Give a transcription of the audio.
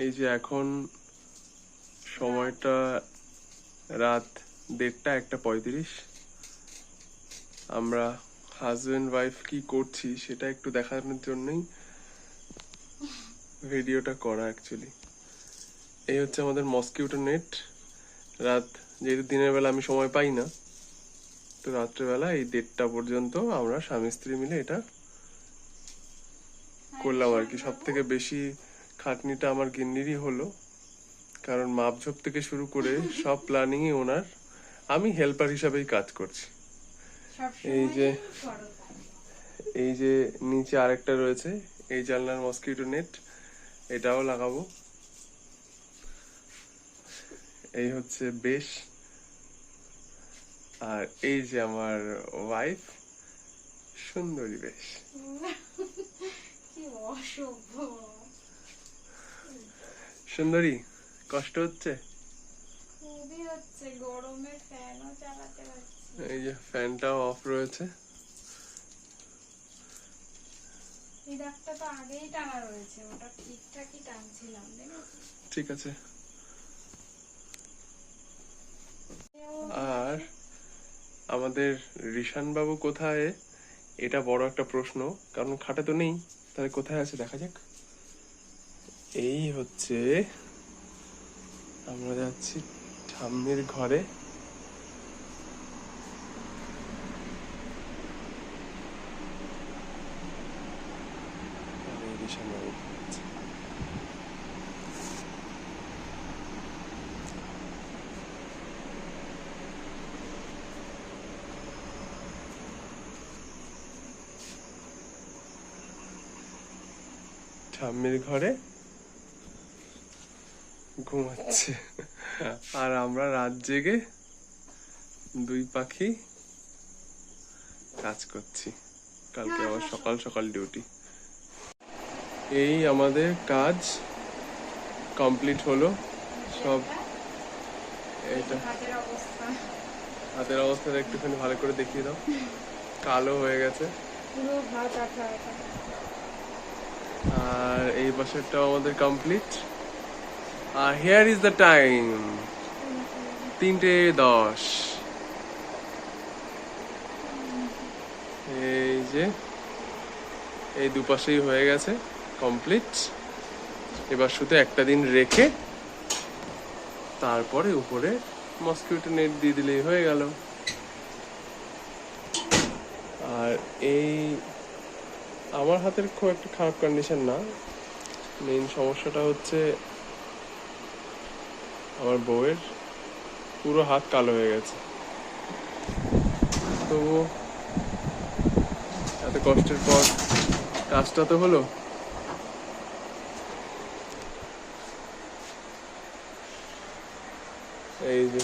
এই যে এখন সময়টা রাত 1:30 আমরা হাজবেন্ড ওয়াইফ কি করছি সেটা একটু দেখানোর জন্যই ভিডিওটা করা অ্যাকচুয়ালি। এই হচ্ছে আমাদের মসকিউটো নেট। রাত যেহেতু দিনের বেলা আমি সময় পাই না, তো রাত্রেবেলা এই 1:30 পর্যন্ত আমরা স্বামী স্ত্রী মিলে এটা করলাম আর কি। সব থেকে বেশি খাটনিটা আমার গিন্নিরই হলো, কারণ মাপঝোপ থেকে শুরু করে সব প্ল্যানিংই ওনার, আমি হেল্পার হিসাবেই কাজ করছি। এই যে নিচে আরেকটা রয়েছে, এই জানলার মসকিউটো নেট, এটাও লাগাবো। এই হচ্ছে বেশ, আর এই যে আমার ওয়াইফ সুন্দরী বেশ। সুন্দরী কষ্ট হচ্ছে? খুবই হচ্ছে, গরমে ফ্যানও চালাতে পারছি। এই যে ফ্যানটাও অফ রয়েছে। এই দাগটা তো আগেই টানা রয়েছে, ওটা ঠিকঠাকই টানছিলাম। ঠিক আছে। আর আমাদের ঋষান বাবু কোথায়, এটা বড় একটা প্রশ্ন, কারণ খাটে তো নেই। তাহলে কোথায় আছে দেখা যাক। এই হচ্ছে, আমরা যাচ্ছি ঠাম্মির ঘরে। ঋষান বাবু ঠাম্মির ঘরে ঘুমাচ্ছে, আর আমরা রাত জেগে দুই পাখি কাজ করছি। কালকে আবার সকাল সকাল ডিউটি। এই আমাদের কাজ কমপ্লিট হলো সব। এটা হাতের অবস্থাটা একটুখানি ভালো করে দেখিয়ে দাও। কালো হয়ে গেছে পুরো হাত আঠা আঠা। আর এই পাশেরটাও আমাদের complete. R here is the time 3:10। এই যে এই দুপাশেই হয়ে গেছে কমপ্লিট। এবার শুধু একটা দিন রেখে তারপরে উপরে মসকিউটো নেট দিয়ে দিলেই হয়ে গেল। আর এই আমার হাতের খুব একটা খারাপ কন্ডিশন না, মেইন সমস্যাটা হচ্ছে আমার বউয়ের পুরো হাত কালো হয়ে গেছে। তবু এত কষ্টের পর কাজটা তো হলো। এই যে